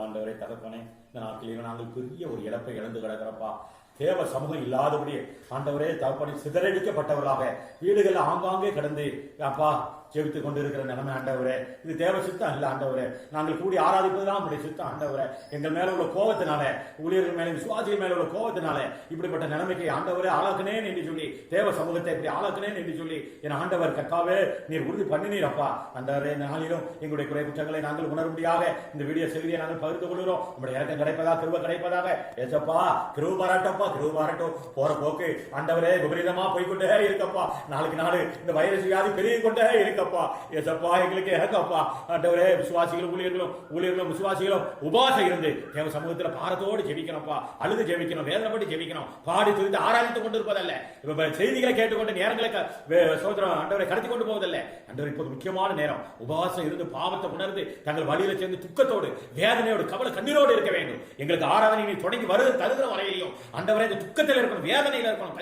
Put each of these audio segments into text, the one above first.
ஆண்டவரே தகப்பனே, இந்த நாட்களில் நாங்கள் பெரிய ஒரு இழப்பை இழந்து கிடக்கிறப்பா. தேவ சமூகம் இல்லாதபடி ஆண்டவரே தகப்பனை சிதறடிக்கப்பட்டவர்களாக வீடுகள் ஆங்காங்கே கடந்து அப்பா ஜெபித்துக் கொண்டிருக்கிற நிலைமை ஆண்டவரே, இது தேவ சித்தம் இல்ல ஆண்டவரே. நாங்கள் கூடி ஆராதிப்பதுதான் நம்முடைய சித்தம் ஆண்டவரே. எங்கள் மேல உள்ள கோபத்தினால, ஊழியர்கள் மேல விசுவாசிகள் மேல உள்ள கோபத்தினால இப்படிப்பட்ட நிலைமைக்கு ஆண்டவரே ஆளாக்குனேன் என்று சொல்லி, தேவ சமூகத்தை இப்படி ஆளாக்குனேன் என்று சொல்லி என் ஆண்டவர் கர்த்தாவே நீர் உறுதி பண்ணினீர் அப்பா. ஆண்டவரே, இந்த நாளிலும் எங்களுடைய குறை குற்றங்களை நாங்கள் உணரும்படியாக இந்த வீடியோ செய்தியை நாங்கள் பகிர்ந்து கொள்கிறோம். நம்முடைய இறக்கம் கிடைப்பதாக, கிருபை கிடைப்பதாக. ஏசப்பா கிருபை பாராட்டப்பா, கிருபை பாராட்டும். போற போக்கு ஆண்டவரே விபரீதமா போய்கொண்டே இருக்கப்பா. நாளுக்கு நாள் இந்த வைரஸ் வியாதி பெருகி கொண்டே இருக்கப்பா. ஏசப்பா எங்களுக்கு இறக்கப்பா. ஆண்டவரே, விசுவாசிகளும் ஊழியர்களும் விசுவாசிகளும் உபவாசம் இருந்து தேவ சமூகத்தில் பாரத்தோடு ஜெபிக்கணும்ப்பா. அழுது ஜெபிக்கணும், வேதனைப்பட்டு ஜெபிக்கணும். பாடி துதித்து ஆராதித்துக் கொண்டிருப்பதல்ல, செய்திகளை கேட்டுக்கொண்டு நேரங்களை சோதரம் ஆண்டவரை கடத்தி கொண்டு போவதல்ல. ஆண்டவர் இப்போது முக்கியமான நேரம். உபவாசம் இருந்து பாவத்தை உணர்ந்து தங்கள் வழியில சேர்ந்து துக்கத்தோடு, வேதனையோடு, கவலை கண்ணீரோடு இருக்க வேண்டும். எங்களுக்கு ஆராதனை தொடங்கி வருது தருகிற வரையிலையும் ஆண்டவரே இந்த துக்கத்தில் இருக்கணும், வேதனையில் இருக்கணும்,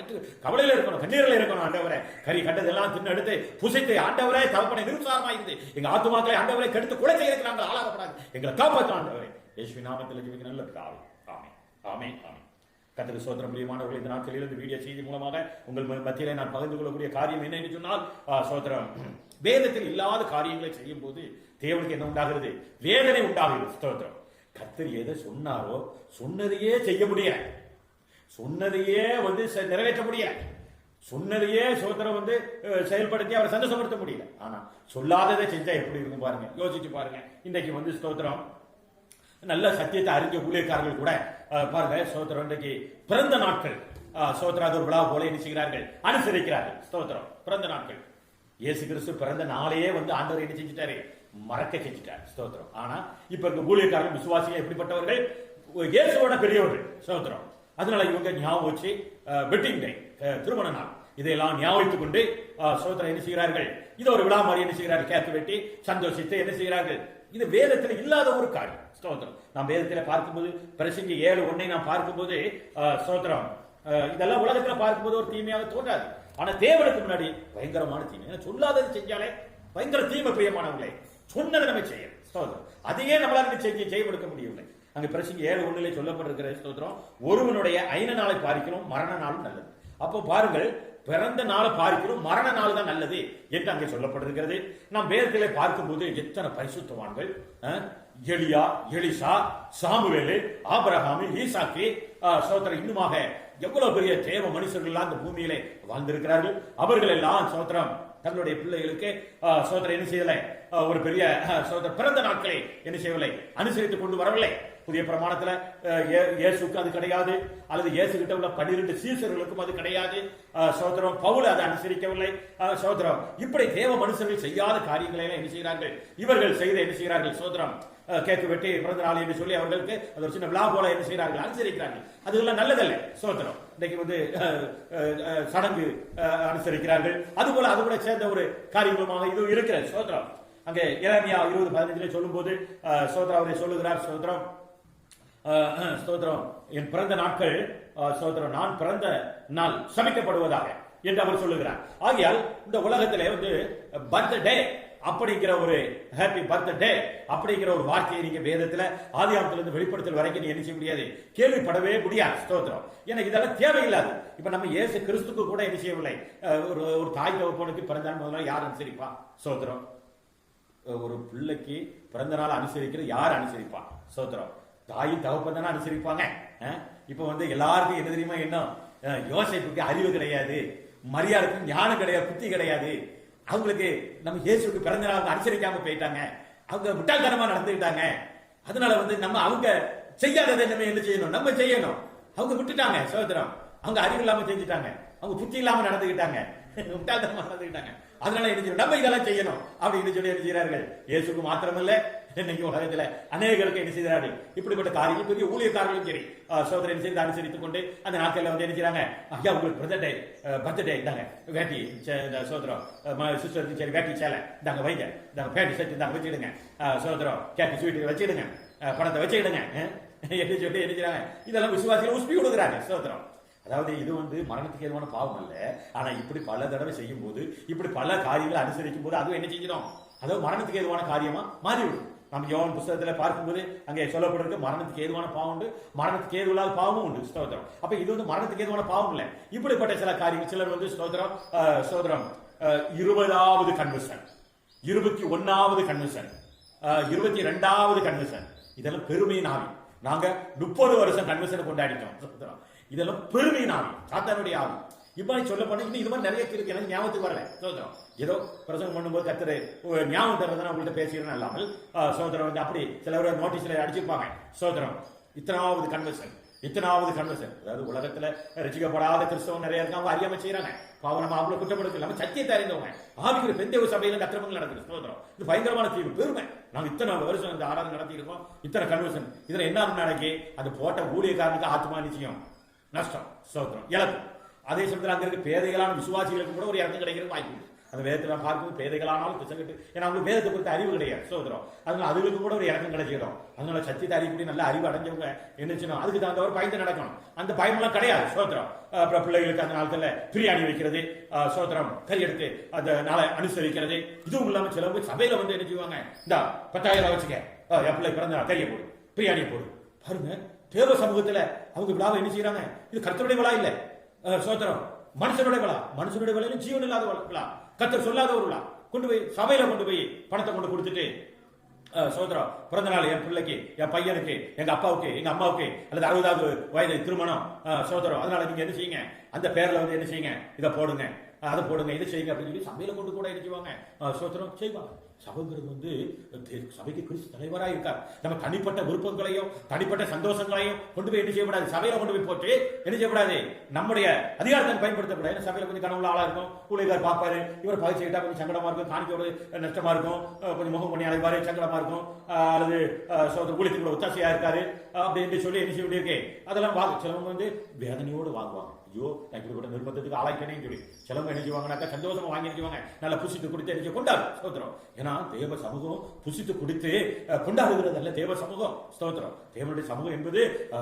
கவலையில் இருக்கணும், கண்ணீரில் இருக்கணும். ஆண்டவரை கறி கண்டதெல்லாம் தின்னு எடுத்து புசைத்து ஆண்டவரே தகப்பனை நிருசாரமாயிருந்து எங்க ஆத்துமாக்களை ஆண்டவரை கெடுத்து கொலை செய்யறதுக்கு நாங்கள் ஆளாகப்படாது. எங்களை காப்பாற்ற ஆண்டவரே இயேசுவின் நாமத்தில் ஜெபிக்க நல்ல பிதாவே. ஆமென், ஆமென், ஆமென். கர்த்தருக்கு ஸ்தோத்திரம். பிரியமானவர்களே, இந்த நாட்களில் இந்த வீடியோ செய்தி மூலமாக உங்கள் மத்தியிலே நான் பகிர்ந்து கொள்ளக்கூடிய காரியம் என்ன என்று சொன்னால், ஸ்தோத்திரம், வேதத்தில் இல்லாத காரியங்களை செய்யும் போது தேவனுக்கு என்ன உண்டாகிறது? வேதனை உண்டாகிறது. ஸ்தோத்திரம். கர்த்தர் எதை சொன்னாரோ சொன்னதையே செய்ய முடியாது, சொன்னதையே நிறைவேற்ற முடியாது, சொன்னதையே சோதரம் செயல்படுத்தி அவரை சந்தோஷப்படுத்த முடியல. ஆனா சொல்லாததை செஞ்சா எப்படி இருக்கும் பாருங்க, யோசிச்சு பாருங்க. இன்றைக்கு ஸ்தோத்திரம் நல்ல சத்தியத்தை அறிஞ்ச ஊழியக்காரர்கள் கூட பாருங்க, ஸ்தோத்திரம் இன்றைக்கு பிறந்த நாட்கள் ஸ்தோத்திரம் அது ஒரு விழா போல என்ன செய்கிறார்கள்? அனுசரிக்கிறார்கள். ஸ்தோத்திரம், பிறந்த நாட்கள். இயேசு கிறிஸ்து பிறந்த நாளையே ஆண்டவர் என்ன செஞ்சுட்டாரு? மறக்க செஞ்சுட்டார். ஸ்தோத்திரம். ஆனா இப்ப இருக்க ஊழியக்காரர்கள் விசுவாசிகள் எப்படிப்பட்டவர்கள்? இயேசுவோட பெரியவர்கள். ஸ்தோத்திரம். அதனால இவங்க ஞாபகம் வச்சு வெட்டிங் டே, திருமண நாள், இதையெல்லாம் ஞாபகத்துக் கொண்டு சோதனை என்ன செய்கிறார்கள்? இது ஒரு விழா மாதிரி என்ன செய்கிறார்கள்? கேக்கு வெட்டி சந்தோஷித்து என்ன செய்கிறார்கள்? இது வேதத்தில் இல்லாத ஒரு காரியம். ஸ்தோத்திரம். நாம் வேதத்தில் பார்க்கும்போது பிரசங்கி 7:1 நாம் பார்க்கும்போது ஸ்தோத்திரம், இதெல்லாம் உலகத்தில் பார்க்கும்போது ஒரு தீமையாக தோன்றாது. ஆனா தேவனுக்கு முன்னாடி பயங்கரமான தீமை. சொல்லாதது செஞ்சாலே பயங்கர தீமை. பிரியமானவர்களே, சொன்னதை நம்ம செய்யணும். ஸ்தோத்திரம். அதையே நம்மளால செய்யப்படுத்த முடியவில்லை. அங்க பிரசங்கி 7:1 சொல்லப்பட்டிருக்கிற ஸ்தோத்திரம், ஒருவனுடைய ஐன நாளை பார்க்கிறோம், மரண நாளும் நல்லது. அப்போ பாருங்கள், பிறந்த நாளை பார்க்கிறோம், மரண நாள் தான் நல்லது என்று அங்கே சொல்லப்பட்டிருக்கிறது. நாம் வேதத்திலே பார்க்கும்போது எத்தனை பரிசுத்தவான்கள், எலியா, எலிசா, சாமுவேலு, ஆபிரகாமு, ஈசாக்கு, சோத்திரம், இன்னுமாக எவ்வளவு பெரிய தேவ மனுஷர்கள் அந்த பூமியிலே வாழ்ந்திருக்கிறார்கள். அவர்கள் எல்லாம் சோத்திரம் தங்களுடைய பிள்ளைகளுக்கு சோதனை என்ன செய்யலை? ஒரு பெரிய பிறந்த நாட்களை என்ன செய்யவில்லை? அனுசரித்துக் கொண்டு வரவில்லை. புதிய பிரமாணத்துல இயேசுக்கு அது கிடையாது, அல்லது இயேசு கிட்ட உள்ள 12 சீசர்களுக்கும் அது கிடையாது. சோதரம் பவுல் அதை அனுசரிக்கவில்லை. சோதரம் இப்படி தேவ மனுஷர்கள் செய்யாத காரியங்களை என்ன செய்கிறார்கள்? இவர்கள் செய்த என்ன செய்கிறார்கள்? சோதரம் கேக்கு வெட்டி பிறந்த நாள் என்று சொல்லி அவர்களுக்கு அது ஒரு சின்ன விழா போல என்ன செய்கிறார்கள்? அனுசரிக்கிறார்கள். அதுக்கெல்லாம் நல்லதல்ல. சோதரம் இன்னைக்கு சடங்கு அனுசரிக்கிறார்கள். அதுபோல அது கூட சேர்ந்த ஒரு காரியங்களுமாக இது இருக்கிறது. சோதரம் அங்க எரேமியா 20:15 சொல்லும் போது சோதரம் அவரை சொல்லுகிறார், சோதரம் ஸ்தோத்திரம், என் பிறந்த நாட்கள் ஸ்தோத்திரம், நான் பிறந்த நாள் சமைக்கப்படுவதாக என்று அவர் சொல்லுகிறார். ஆகையால் இந்த உலகத்திலே பர்த்டே அப்படிங்கிற ஒரு ஹாப்பி பர்த்டே அப்படிங்கிற ஒரு வார்த்தையை நீங்க வேதத்துல ஆதியாகமத்திலிருந்து வெளிப்படுத்தல் வரைக்கும் நீங்க என்ன செய்ய முடியாது? கேள்விப்படவே முடியாது. ஸ்தோத்திரம். ஏன்னா இதெல்லாம் தேவையில்லாது. இப்ப நம்ம இயேசு கிறிஸ்துக்கு கூட என்ன செய்யவில்லை? ஒரு தாய் தகப்பனுக்கு பிறந்த நாள் முதல்ல யார் அனுசரிப்பா? ஸ்தோத்திரம். ஒரு பிள்ளைக்கு பிறந்த நாள் அனுசரிக்கிற யார் அனுசரிப்பா? ஸ்தோத்திரம். தாயும் தகப்பன் தானே அனுசரிப்பாங்க. இப்ப எல்லாருக்கும் என்ன தெரியுமா? என்ன யோசிப்புக்கு அறிவு கிடையாது, மரியாதைக்கு ஞானம் கிடையாது, புத்தி கிடையாது. அவங்களுக்கு நம்ம இயேசுக்கு பிறந்த நாள் அனுசரிக்காம போயிட்டாங்க, அவங்க முட்டாள்தனமா நடந்துக்கிட்டாங்க. அதனால நம்ம அவங்க செய்யாததை நம்ம என்ன செய்யணும்? நம்ம செய்யணும். அவங்க விட்டுட்டாங்க. சோதரம் அவங்க அறிவு இல்லாம செஞ்சுட்டாங்க, அவங்க புத்தி இல்லாம நடந்துக்கிட்டாங்க, முட்டாள்தனமா நடந்துக்கிட்டாங்க. அதனால என்ன செய்யணும்? நம்ம இதெல்லாம் செய்யணும் அப்படின்னு சொல்லி என்ன செய்கிறார்கள்? இயேசுக்கு மாத்திரமல்ல, இன்னைக்கு உலகத்துல அநேகருக்கு என்ன செய்கிறார்கள்? இப்படிப்பட்ட காரியங்கள் பெரிய ஊழியக்காரர்களும் சரி சோதனை செய்து அனுசரித்துக் கொண்டு அந்த நாட்கள் என்ன செய்யறாங்க? ஐயா உங்களுக்கு பர்த்டே இந்தாங்க வேட்டி சோதரம், சிஸ்டருக்கு சரி வேட்டி சேலை இந்தாங்க வைங்க, இந்தாங்க பேட்டி செட்டு இந்தாங்க வச்சுடுங்க, சோதரம் கேட்டி ஸ்வீட்டு வச்சுடுங்க, பணத்தை வச்சுக்கிடுங்க என்று சொல்லி என்ன செய்யறாங்க? இதெல்லாம் விசுவாசிகள் உஸ்பி கொடுக்குறாங்க. சோதரம். அதாவது இது மரணத்துக்கு ஏதுவான பாவம் அல்ல. ஆனா இப்படி பல தடவை செய்யும் போது, இப்படி பல காரியங்களை அனுசரிக்கும் போது அதுவும் என்ன செஞ்சிடும்? அதாவது மரணத்துக்கு ஏதுவான காரியமா மாறிவிடும். நம்ம யோவான் புத்தகத்துல பார்க்கும்போது அங்கே சொல்லப்பட்டிருக்கு மரணத்துக்கு ஏதுவான பாவம் உண்டு, மரணத்துக்கு ஏதுவான பாவமும் உண்டு. ஸ்தோத்திரம். அப்ப இது வந்து மரணத்துக்கு ஏதுவான பாவம் இல்லை. இப்படிப்பட்ட சில காரியங்கள் சிலர் வந்து ஸ்தோத்திரம் ஸ்தோத்திரம் 20வது கன்வென்ஷன், 21வது கன்வென்ஷன், 22வது கன்வென்ஷன், இதெல்லாம் பெருமையின் ஆவி. நாங்க 30 வருஷம் கன்வென்ஷனை கொண்டாடிட்டோம். இதெல்லாம் பெருமையின் ஆவி, சாத்தானுடைய ஆவி. இப்ப சொல்ல போனா இன்னும் இது மாதிரி நிறைய இருக்கு, எனக்கு ஞாபகத்துக்கு வரல. சோதரம் ஏதோ பிரசங்கம் பண்ணும்போது கத்துரு ஞாபகம் தரதான் உங்கள்கிட்ட பேசுகிறேன் இல்லாமல் சோதரம் வந்து அப்படி சிலர் நோட்டீஸ்ல அடிச்சிருப்பாங்க. சோதரம் இத்தனாவது கன்வென்ஷன், இத்தனாவது கன்வென்ஷன். அதாவது உலகத்துல ரசிக்கப்படாத கிறிஸ்தவம் நிறைய இருக்காங்க, அறியாம செய்யறாங்க. பாவம் நம்ம அவ்வளவு குற்றப்படுத்த நம்ம சத்தியத்தை அறிந்தவங்க. ஆவிக்கிற பெந்தேவ சபையில அக்கிரமங்கள் நடக்குது. சோதரம் இது பயங்கரமான தீவு, பெருமை. நாங்க இத்தனை வருஷம் இந்த ஆராதனை நடத்தி இருக்கோம், இத்தனை கன்வென்ஷன். இதுல என்ன நடக்கி அது போட்ட ஊழியக்காரனுக்கு ஆத்மா நிச்சயம் நஷ்டம், சோதரம் இழப்பு. அதே சமயத்தில் அங்க இருக்க பேதைகளான விசுவாசிகளுக்கு கூட ஒரு இறந்து கிடைக்கிற வாய்ப்பு உண்டு. அந்த வேதத்தை பார்க்கும்போது பேதைகளானாலும் பிசங்கிட்டு, ஏன்னா அவங்களுக்கு வேதத்தை குறித்த அறிவு கிடையாது. சோதரம் அதனால அதுகளுக்கு கூட ஒரு இறக்கம் கிடைச்சிடும். அதனால சத்தியத்தை அறிவுப்படி நல்ல அறிவு அடைஞ்சவங்க என்ன செய்யணும், அதுக்கு தகுந்தவர் பயந்து நடக்கணும். அந்த பயமெல்லாம் கிடையாது. சோதரம் அப்புறம் பிள்ளைகளுக்கு அந்த நாட்கள்ல பிரியாணி வைக்கிறது, சோதரம் கறி எடுத்து அந்த நாளை அனுசரிக்கிறது. இதுவும் இல்லாம சிலவங்க சபையில வந்து என்ன செய்வாங்க, இந்த 10,000 வச்சுக்க என் பிள்ளை பிறந்த கறியை போடு, பிரியாணியை போடு. பாருங்க தேவ சமூகத்துல அவங்க விழாவை என்ன செய்யறாங்க, இது கர்த்தருடைய விழா இல்ல. சோதரம் மனுஷனுடைய விழா, மனுஷனுடைய விழா ஜீவன் இல்லாத விழா, கர்த்தர் சொல்லாத ஒரு விழா. கொண்டு போய் சபையில கொண்டு போய் பணத்தை கொண்டு கொடுத்துட்டு சோதரம் பிறந்த நாள் என் பிள்ளைக்கு, என் பையனுக்கு, எங்க அப்பாவுக்கு, எங்க அம்மாவுக்கு அல்லது 60வது வயது திருமணம் சோதரம், அதனால நீங்க என்ன செய்யுங்க, அந்த பேர்ல வந்து என்ன செய்யுங்க, இதை போடுங்க, அதை போடுங்க, இதை செய்யுங்க அப்படின்னு சொல்லி சபையில கொண்டு கூட என்ன செய்வாங்க, சோதரம் செய்வாங்க. சபைங்கிறது வந்து சபைக்கு கிறிஸ்து தலைவராக இருக்கார். நம்ம தனிப்பட்ட விருப்பங்களையும் தனிப்பட்ட சந்தோஷங்களையும் கொண்டு போய் என்ன செய்யக்கூடாது, சபையில கொண்டு போய் போட்டு என்ன செய்யக்கூடாது, நம்முடைய அதிகாரத்தை பயன்படுத்தக்கூடாது. சபையில கொஞ்சம் கனவுள்ள ஆளா இருக்கும், ஊழியர் பார்ப்பாரு, இவர் பயிற்சிக்கிட்டா கொஞ்சம் சங்கடமா இருக்கும், காணிக்கோடு நஷ்டமா இருக்கும், கொஞ்சம் முகம் பண்ணி அழைப்பாரு சங்கடமா இருக்கும், அல்லது ஊழியத்துக்குள்ள ஒத்தாசையா இருக்காரு அப்படின்னு சொல்லி என்ன செய்ய வேண்டியிருக்கு, அதெல்லாம் வாங்க. சிலவங்க வந்து வேதனையோடு வாங்குவாங்க. ஐயோ நான் இப்படிப்பட்ட நிர்பந்தத்துக்கு ஆளாக்கினேன்னு சொல்லி சிலவங்க என்ன செய்வாங்கன்னாக்கா சந்தோஷமா வாங்கி நினைச்சுவாங்க, நல்லா புசித்து குடித்து என்ன கொண்டாடு. ஸ்தோத்திரம். ஏன்னா தேவ சமூகம் புசித்து குடித்து கொண்டாடுகிறது அல்ல தேவ சமூகம். ஸ்தோத்திரம். தேவனுடைய சமூகம் என்பது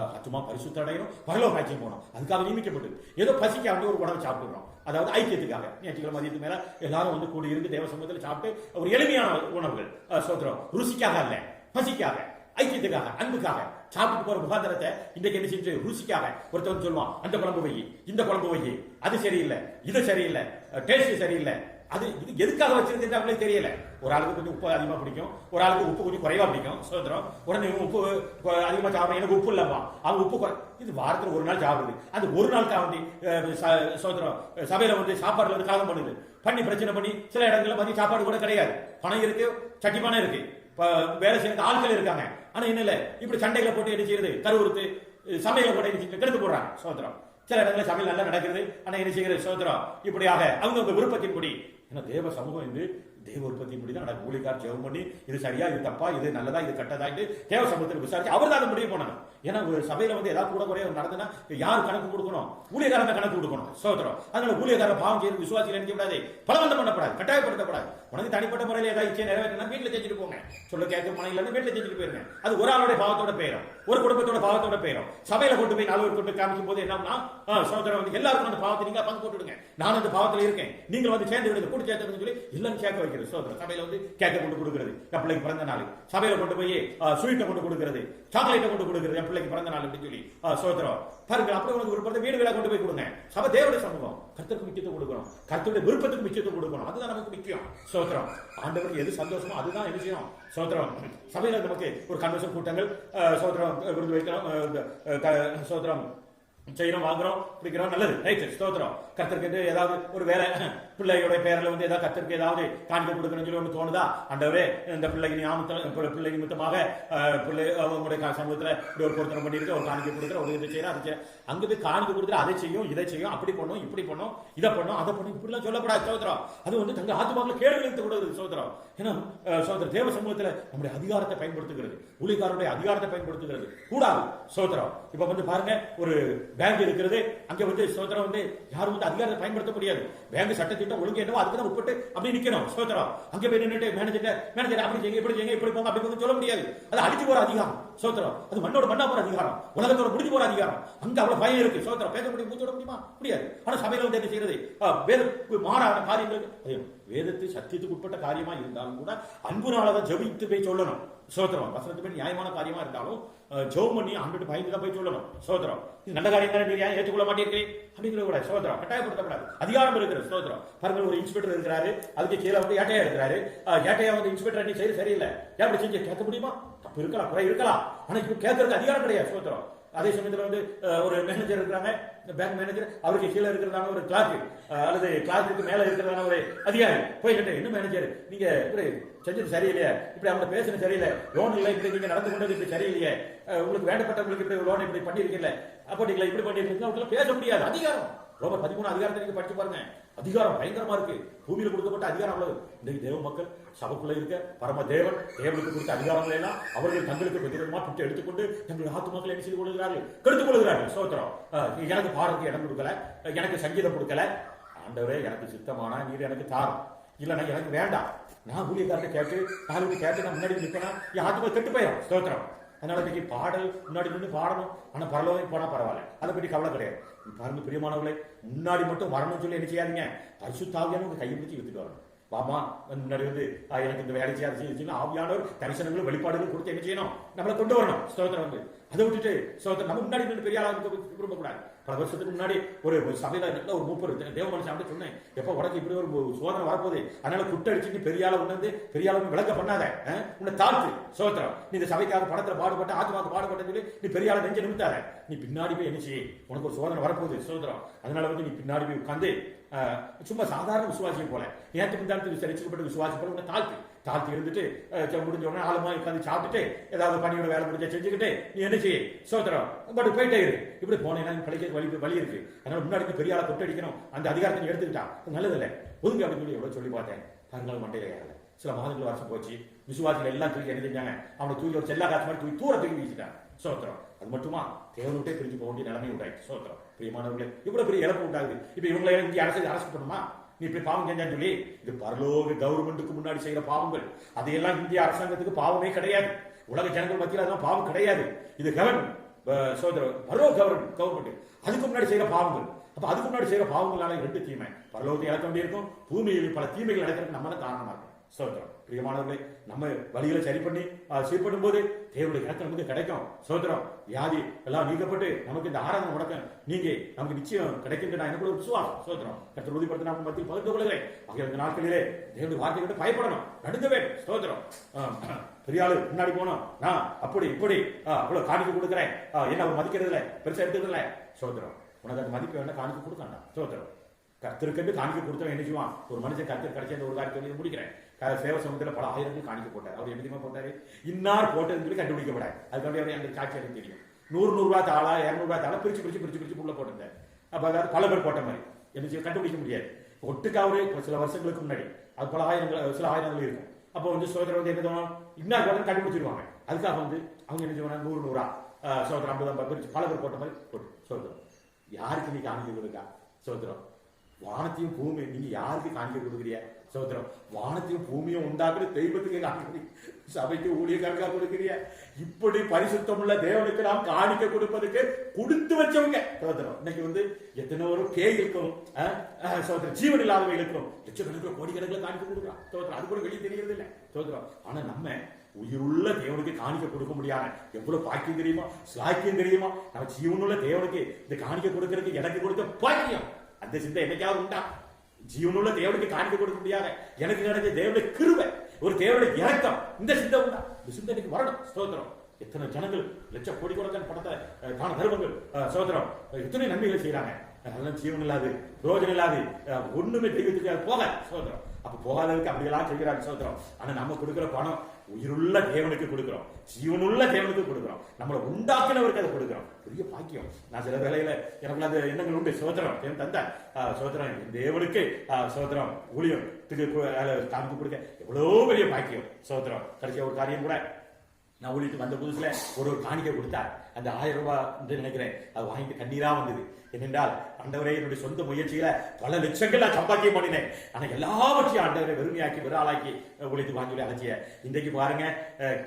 ஆத்துமா பரிசுத்த அடையணும், பரலோக ராஜ்யம் போகணும், அதுக்காக நியமிக்கப்பட்டு ஏதோ பசிக்கு அவங்க ஒரு உணவு சாப்பிடுறோம், அதாவது ஐக்கியத்துக்காக. ஞாயிற்றுக்கிழமை மதியத்துக்கு மேல எல்லாரும் வந்து கூடி இருந்து தேவ சமூகத்தில் சாப்பிட்டு ஒரு எளிமையான உணவுகள், ஸ்தோத்திரம், ருசிக்காக அல்ல, பசிக்காக, ஐக்கியத்துக்காக, அன்புக்காக சாப்பிட்டு போற முகாந்திரத்தை இன்றைக்கு என்ன செஞ்சு ருசிக்காக ஒருத்தவன் சொல்லுவான், அந்த குழம்பு வை, இந்த குழம்பு வை, அது சரியில்லை, இது சரியில்லை, டேஸ்ட் சரியில்லை, அது இது எதுக்காக வச்சிருக்கு அவங்களுக்கு தெரியல. ஒரு ஆளுக்கு கொஞ்சம் உப்பு அதிகமா பிடிக்கும், ஒரு ஆளுக்கு உப்பு கொஞ்சம் குறைவா பிடிக்கும். சோதரம் உடனே உப்பு அதிகமா சாப்பிட, எனக்கு உப்பு இல்லப்பா, அவங்க உப்பு இது வாரத்தில் ஒரு நாள் சாப்பிடுது. அந்த ஒரு நாள் காவண்டி சோதரம் சபையில வந்து சாப்பாடுல வந்து காலம் பண்ணுது, பண்ணி பிரச்சனை பண்ணி சில இடங்கள்ல மதிய சாப்பாடு கூட கிடையாது. பணம் இருக்கு, சட்டி பணம் இருக்கு, வேலை செய்யறது ஆட்கள் இருக்காங்க, ஆனா என்ன இல்ல இப்படி சண்டைகளை போட்டு என்ன செய்யறது, கருவுறுத்து சமையல போட்டு கெடுத்து போடுறாங்க. சோதரம் சில இடங்களில் சமையல் நல்லா நடக்கிறது, ஆனா என்ன செய்யறது, சோதரம் இப்படியாக அவங்க விருப்பத்தின்படி. ஏன்னா தேவ சமூகம் என்று தேவ உற்பத்தின்படி தான் நடக்கும். ஊழியக்கார் ஜெபம் பண்ணி இது சரியா, இது தப்பா, இது நல்லதா, இது கட்டதா தேவ சமூகத்தில் விசாரிச்சு அவர் தான் முடிவு பண்ணணும். ஏன்னா ஒரு சபையில வந்து ஏதாவது கூட குறைய நடந்ததுன்னா யார் கணக்கு கொடுக்கணும், ஊழியக்காரன் கணக்கு கொடுக்கணும். சோதரம். அதனால ஊழியக்காரன் பாவம் செய்து விசுவாசிகள் நினைக்க கூடாது, பலவந்தம் பண்ணப்படாது, கட்டாயப்படுத்தப்படாது. உனக்கு தனிப்பட்ட முறையில் ஏதாவது இச்சை நிறைவேற்றினா வீட்டில் செஞ்சுட்டு போங்க, சொல்ல கேட்க மனையில இருந்து வீட்டில் செஞ்சுட்டு போயிருங்க. அது ஒரு ஆளுடைய பாவத்தோட பெயரும், ஒரு குடும்பத்தோட பாவத்தோட பெயரும். சபையில கொண்டு போய் 4 கொண்டு காமிக்கும் போது என்னன்னா சோதரம் வந்து எல்லாருக்கும் அந்த பாவத்தை நீங்க பங்கு போட்டுடுங்க, நான் அந்த பாவத்தில் இருக்கேன், நீங்க வந்து சேர்ந்து விடுங்க, கூட்டு சேர்த்து சொல்லி எல்லாரும் சேர்க்க வைக்கிறது. சோதரம் சபையில வந்து கேக்க கொண்டு கொடுக்கிறது, என் பிள்ளைக்கு பிறந்த நாள், சபையில கொண்டு போய் ஸ்வீட்டை கொண்டு கொடுக்கிறது, சாக்லேட்டை கொண்டு கொடுக்கிறது, என் பிள்ளைக்கு பிறந்த நாள் அப்படின்னு சொல்லி சோதரம் பாருங்க. அப்படி உனக்கு விருப்பத்தை வீடுகளை கொண்டு போய் கொடுங்க. சபை தேவனுடைய சமூகம், கர்த்தருக்கு முக்கியத்துவம் கொடுக்கணும், கர்த்தருடைய விருப்பத்துக்கு முக்கியத்துவம் கொடுக்கணும், அதுதான் நமக்கு முக்கியம். சோதரம் ஆண்டவருக்கு எது சந்தோஷமோ அதுதான் என்ன செய்யணும். சோதரம் சபையில நமக்கு ஒரு கன்வென்ஷன் கூட்டங்கள், சோதரம் விருது வைக்கிறோம், சோதரம் செய்யறோம், வாங்குறோம், பிடிக்கிறோம், நல்லது, ரைட். ஸ்தோத்திரம். கர்த்தருக்கு ஏதாவது ஒரு வேலை பிள்ளையோட பேரில் வந்து ஏதாவது கர்த்தருக்கு ஏதாவது காணிக்க கொடுக்கணும்னு சொல்லி ஒன்று தோணுதா, ஆண்டவரே இந்த பிள்ளைக்கு பிள்ளை நிமித்தமாக பிள்ளை அவங்களுடைய சமூகத்தில் இப்படி ஒரு பொருத்தனை பண்ணிருக்கு, ஒரு காணிக்க கொடுக்குற, ஒரு இதை செய்யற, அதை செய்ய, அங்கே போய் காணிக்க கொடுக்குற, அதை செய்யும், இதை செய்யும், அப்படி பண்ணும், இப்படி பண்ணும், இதை பண்ணும், அதை பண்ணும், இப்படிலாம் சொல்லப்படாது. சோதரம். அது வந்து தங்க ஆத்மாவில் கேடு நிறுத்த கூடாது. சோதரம். ஏன்னா சோதரம் தேவ சமூகத்தில் நம்முடைய அதிகாரத்தை பயன்படுத்துகிறது, ஊழியக்காரருடைய அதிகாரத்தை பயன்படுத்துகிறது கூடாது. சோதரம். இப்ப வந்து பாருங்க, ஒரு பேங்க் இருக்கிறது, அங்க வந்து சோதரம் வந்து யாரும் வந்து அதிகாரத்தை பயன்படுத்த முடியாது. பேங்க் சட்டத்திட்டம் ஒழுங்கு என்னவோ அதுக்கு தான் உட்பட்டு அப்படி நிக்கணும். சோதரம். அங்க போய் நின்றுட்டு மேனேஜர் அப்படி செய்யுங்க, இப்படி செய்யுங்க, இப்படி போங்க, அப்படி போங்க சொல்ல முடியாது. அது அடிச்சு போற அதிகாரம். சோதரம். அது மண்ணோட மண்ணா போற அதிகாரம், உலகத்தோட முடிஞ்சு போற அதிகாரம். அங்க அவ்வளவு பயம் இருக்கு. சோதரம். பேச முடியும், மூச்சோட முடியுமா? முடியாது. ஆனா சபையில வந்து என்ன செய்யறது, வேதத்துக்கு மாறான காரியங்களுக்கு, வேதத்து சத்தியத்துக்கு உட்பட்ட காரியமா இருந்தாலும் கூட அன்புனாலதான் ஜெபித்து போய் சொல்லணும். சோத்திரம். வசனத்துக்கு நியாயமான காரியமா இருந்தாலும் ஜெபம் பண்ணி ஆண்டவர்ட்ட பயந்து தான் போய் சொல்லணும். சோத்திரம். இது நல்ல காரியம் தானே, நீங்க ஏன் ஏற்றுக்கொள்ள மாட்டேங்கிறீங்க அப்படிங்கிற கூட சோத்திரம். கட்டாயப்படுத்தப்படாது. அதிகாரம் இருக்கிற சோத்திரம். பாருங்க, ஒரு இன்ஸ்பெக்டர் இருக்கிறாரு, அதுக்கு கீழே வந்து ஏட்டையா இருக்கிறாரு. ஏட்டையா வந்து இன்ஸ்பெக்டர் நீ செய்ய சரியில்லை, ஏன் அப்படி செஞ்சு கேட்க முடியுமா? தப்பு இருக்கலாம், குறை இருக்கலாம், ஆனா இப்ப கேட்கறதுக்கு அதிகாரம் கிடையாது. சோத்திரம். அதே சமயத்தில் வந்து ஒரு மேனேஜர் இருக்கிறாங்க, பேங்க் மேனேஜர், அவருக்கு கீழே இருக்கிறதான ஒரு கிளார்க் அல்லது கிளார்க்கு மேல இருக்கிறதான ஒரு அதிகாரி போய்கிட்டு, என்ன மேனேஜர் நீங்க இப்படி செஞ்சது சரியில்லையே, இப்படி அவங்க பேசுறது சரியில்லை, லோன் இல்லை, இப்படி நீங்க நடந்து கொண்டது இப்படி சரியில்லையே, உங்களுக்கு வேண்டப்பட்டவங்களுக்கு இப்படி லோன் இப்படி பண்ணிருக்கீங்க, அப்போ நீங்களா இப்படி பண்ணிருக்கீங்க, அவங்களால பேச முடியாது. அதிகாரம் ரோமர் 13 அதிகாரத்தை நீங்க படிச்சு பாருங்க. அதிகாரம் பயங்கரமா இருக்கு. பூமியில கொடுக்கப்பட்ட அதிகாரம் அவ்வளவு. இன்றைக்கு தேவ மக்கள் சபைக்குள்ள இருக்க பரம தேவன் தேவனுக்கு கொடுத்த அதிகாரங்களை எல்லாம் அவர்கள் தங்களுக்கு விதவிதமா புட்டு எடுத்துக்கொண்டு தங்களுடைய ஆத்துமாக்களை என்ன செய்து கொள்கிறார்கள், கெடுத்துக் கொள்கிறார்கள். சோத்திரம். எனக்கு பாடலுக்கு இடம் கொடுக்கல, எனக்கு சங்கீதம் கொடுக்கல, ஆண்டவரே எனக்கு சித்தமானா நீர் எனக்கு தாரும், இல்லைன்னா எனக்கு வேண்டாம், நான் ஊழியக்காரனை கேட்டு நான் முன்னாடி நிற்பேனா என் ஆத்துமா கெட்டு போயிடும். ஸ்தோத்திரம். அதனால இன்னைக்கு பாடல் முன்னாடி நின்று பாடணும், ஆனா பரலோகம் போனா பரவாயில்ல, அதை பற்றி கவலை கிடையாது. பாருங்க பிரியமானவர்களே, முன்னாடி மட்டும் வரணும்னு சொல்லி என்ன செய்யாதீங்க, பரிசுத்தாவியான உங்க கையை பிடிச்சி வித்துட்டு வரணும். வாமா முன்னாடி வந்து எனக்கு இந்த வேலை செய்யாதுன்னு ஆவியானவர் தரிசனங்களும் வெளிப்பாடுகளும் கொடுத்து என்ன செய்யணும், நம்மளை கொண்டு வரணும். ஸ்தோத்திரம். வந்து அதை விட்டுட்டு ஸ்தோத்திரம் நம்ம முன்னாடி நின்று பெரிய ஆளாக விரும்பக்கூடாது. பல வருஷத்துக்கு முன்னாடி ஒரு சபையில நல்ல ஒரு மூப்பர் தேவ மனுஷன் சொன்னேன், எப்ப உடனே இப்படி ஒரு சோதனை வரப்போகுது, அதனால குட்டை அடிச்சுட்டு பெரிய ஆளை உணர்ந்து பெரிய ஆளும் விளக்க பண்ணாத, உன்னை தாழ்த்து. சோத்திரம். நீ இந்த சபைக்காக படத்துல பாடுபட்ட ஆத்மாவுக்கு பாடுபட்ட சொல்லி நீ பெரிய ஆளை நெஞ்ச நிமித்தார, நீ பின்னாடி போய் என்ன செய்ய, உனக்கு ஒரு சோதனை வரப்போகுது. சோத்திரம். அதனால வந்து நீ பின்னாடி போய் உட்காந்து சும்மா சாதாரண விசுவாசியை போல, நேற்று முந்தானத்துக்கு சரிச்சுக்கப்பட்ட விசுவாசி போல உன்னை தாழ்த்தி இருந்துட்டு முடிஞ்ச உடனே ஆளுமா உட்காந்து சாப்பிட்டுட்டு ஏதாவது பணியோட வேலை முடிஞ்ச செஞ்சுக்கிட்டு நீ என்ன செய்ய, சோத்திரம் பட் போயிட்டே இரு. இப்படி போனேன்னா பழிக்க வழி இருக்கு. அதனால முன்னாடி பெரிய ஆளை கொட்டடிக்கணும், அந்த அதிகாரத்தை நீ எடுத்துக்கிட்டான், நல்லதில்லை, ஒதுங்க அப்படின்னு சொல்லி எவ்வளவு சொல்லி பார்த்தேன். பாருங்கள் மண்டையில ஏறல. சில மாதங்கள் வருஷம் போச்சு, விசுவாசிகள் எல்லாம் தூக்கி என்ன செஞ்சாங்க, அவனை தூக்கி ஒரு செல்லா காசு மாதிரி தூர தூக்கி வீசிட்டான். சோத்திரம். அது மட்டுமா, தேவனுட்டே பிரிஞ்சு போக வேண்டிய நிலைமை உண்டாயிடுச்சு. சோத்திரம். பிரியமானவர்களே, இவ்வளவு பெரிய இழப்பு உண்டாகுது. இப்ப இவங்களை இங்கே அரசு பண்ணுமா, நீ இப்படி பாவம் செஞ்சான்னு சொல்லி, இது பரலோக கவர்மெண்ட்டுக்கு முன்னாடி செய்யற பாவங்கள், அதையெல்லாம் இந்திய அரசாங்கத்துக்கு பாவமே கிடையாது, உலக ஜனங்கள் மத்தியில் அதெல்லாம் பாவம் கிடையாது. இது கவர்மெண்ட் சோதரம், பரலோக கவர்மெண்ட், அதுக்கு முன்னாடி செய்யற பாவங்கள். அப்ப அதுக்கு முன்னாடி செய்யற பாவங்களால 2 தீமை, பரலோகத்தை இழக்க வேண்டியிருக்கும், பூமியில் பல தீமைகள் நடக்கிறதுக்கு நம்ம தான் காரணமா இருக்கும். சோதரம். பிரியமானவர்களே, நம்ம வழிகளை சரி பண்ணி சீர்படும் போது தேவனுடைய இறக்கம் நமக்கு கிடைக்கும். சோதரம். வியாதி எல்லாம் நீக்கப்பட்டு நமக்கு இந்த ஆராதனை முடக்கம் நீங்க நமக்கு நிச்சயம் கிடைக்கின்ற நான் எனக்கு ஒரு விசுவாசம். சோதரம். கர்த்தர் உறுதிப்படுத்த நான் மத்தியில் பகிர்ந்து கொள்கிறேன். ஆகிய இந்த நாட்களிலே தேவனுடைய வார்த்தை விட்டு பயப்படணும், நடுங்கவே. சோதரம். பெரிய ஆளு முன்னாடி போனோம், நான் அப்படி இப்படி அவ்வளவு காணிக்க கொடுக்குறேன், என்ன அவர் மதிக்கிறது இல்லை, பெருசா எடுத்துக்கிறதுல. சோதரம். உனக்கு அந்த மதிப்பு வேணா காணிக்க கொடுக்காண்டா. சோதரம். கர்த்தருக்கு காணிக்க கொடுத்தவன் என்ன செய்வான், ஒரு மனுஷன் கர்த்தர் கிடைச்ச ஒரு காரியத்தை முடிக்கிறேன். சேவ சமுத்திரத்தில் பல ஆயிரங்கள் காணிக்க போட்டார். அவர் எப்படி போட்டாரு, இன்னார் போட்டதுன்னு சொல்லி கண்டுபிடிக்கப்படாது. அதுக்காண்டி அவர் அந்த காட்சி எனக்கு தெரியும். 100 ரூபாய் தாளா 200 ரூபாய் தாளா பிரிச்சு உள்ள போட்டிருந்தார். அப்ப அதாவது பல பேர் போட்ட மாதிரி என்ன கண்டுபிடிக்க முடியாது. ஒட்டுக்காவே சில வருஷங்களுக்கு முன்னாடி அது பல ஆயிரங்கள் சில ஆயிரங்கள் இருக்கும். அப்போ வந்து சோதனை வந்து என்ன தோணும், இன்னார் போட்டு கண்டுபிடிச்சிருவாங்க. அதுக்காக வந்து அவங்க என்ன செய்வாங்க, 100 சோதரம் 50 பிரிச்சு பல பேர் போட்ட மாதிரி போட்டு. சோதரம். யாருக்கு நீ காணிக்க கொடுக்கா? சோதரம். வானத்தையும் பூமி நீங்க யாருக்கு காணிக்க கொடுக்குறிய? சோதரம். வானத்தையும் பூமியும் உண்டாக்குற தெய்வத்துக்கு காணிக்க, சபைக்கு ஊழியக்காரக்கா கொடுக்குறிய? இப்படி பரிசுத்தம் உள்ள தேவனுக்கு நாம் காணிக்க கொடுப்பதுக்கு கொடுத்து வச்சவங்க. சோதரம். இன்னைக்கு வந்து எத்தனை ஒரு பேய் இருக்கும், சோதரம் ஜீவன் இல்லாதவை இருக்கும், லட்சக்கணக்கில் கோடிக்கணக்கில் காணிக்க கொடுக்குறான். சோதரம். அது கூட வெளியே தெரியறது இல்லை. சோதரம். ஆனா நம்ம உயிருள்ள தேவனுக்கு காணிக்க கொடுக்க முடியாது. எவ்வளவு பாக்கியம் தெரியுமா, ஸ்லாக்கியம் தெரியுமா? நம்ம ஜீவனுள்ள தேவனுக்கு இந்த காணிக்க கொடுக்கறதுக்கு எனக்கு கொடுத்த பாக்கியம். அந்த சிந்தை என்னைக்காவது உண்டா? ஜீவனுள்ள தேவனுக்கு காணிக்க கொடுக்க முடியாத எனக்கு கிடைச்ச தேவனுடைய கிருபை, ஒரு தேவனுடைய இரக்கம், இந்த சிந்தை உண்டா? இந்த சிந்தை எனக்கு வரணும். ஸ்தோத்திரம். எத்தனை ஜனங்கள் லட்சம் கோடி கோடி பணத்தை தான தருவங்கள், சோதரம், எத்தனை நன்மைகள் செய்யறாங்க. அதெல்லாம் ஜீவன் இல்லாது, பிரோஜனம் இல்லாது, ஒண்ணுமே தெய்வத்துக்கு போக. சோதரம். அப்ப போகாததுக்கு அப்படியெல்லாம் செய்கிறாங்க. சோதரம். ஆனா நம்ம கொடுக்கிற பணம் உயிருள்ள தேவனுக்கு கொடுக்கிறோம், ஜீவனுள்ள தேவனுக்கு கொடுக்கிறோம், நம்மளை உண்டாக்கினவருக்கு அதை கொடுக்கிறோம். பெரிய பாக்கியம். நான் சில வேலையில எனக்கு அந்த எண்ணங்கள் உண்டு. சோதரம் தந்த சோதரம் தேவனுக்கு சோதரம் ஊழியத்துக்கு காமிக்கு கொடுக்க எவ்வளவு பெரிய பாக்கியம். சோதரம். கடைசியா ஒரு காரியம் கூட, நான் ஊழிட்டு வந்த புதுசுல ஒரு காணிக்கை கொடுத்தார். அந்த 1000 ரூபாய் என்று நினைக்கிறேன், அது வாங்கிட்டு கண்ணீரா வந்தது. என்னென்றால், ஆண்டவரே என்னுடைய சொந்த முயற்சியில பல லட்சங்கள் நான் சம்பாத்தியம் பண்ணினேன், ஆனா எல்லாவற்றையும் ஆண்டவரை வெறுமையாக்கி விராளாக்கி உழைத்து வாங்கி அழைச்சிய. இன்றைக்கு பாருங்க,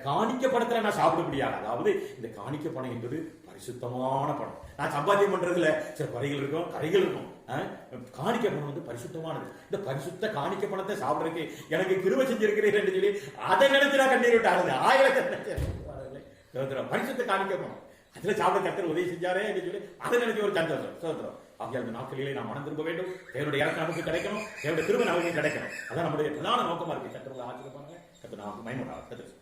காணிக்க பணத்துல நான் சாப்பிட முடியாது. அதாவது இந்த காணிக்க பணம் என்பது பரிசுத்தமான பணம். நான் சம்பாத்தியம் பண்றதுல சில குறைகள் இருக்கும், கரைகள் இருக்கும். காணிக்கை பணம் வந்து பரிசுத்தமானது. இந்த பரிசுத்த காணிக்கை பணத்தை சாப்பிடறதுக்கு எனக்கு கிருபை செஞ்சிருக்கிறீர்கள் என்று சொல்லி அதை நினைச்சு நான் கண்ணீர் விட்டாருங்க. ஆயிரத்தி பரிசுத்த காணிக்கை பணம் அதுல சாப்பிட கர்த்தர் உதவி செஞ்சாரே என்று சொல்லி அதை நினைச்சு ஒரு சந்தோஷம் சோதரம். ஆகிய அந்த நாட்களிலே நாம் மனம் திரும்ப வேண்டும். தேவனுடைய இறக்கம் நமக்கு கிடைக்கணும், தேவனுடைய கிருபை நமக்கு கிடைக்கணும். அதான் நம்முடைய பிரதான நோக்கமா இருக்கு. கர்த்தர் ஆச்சரியப்பாங்க, கர்த்தர் நமக்கு மகிமை உண்டாகும்.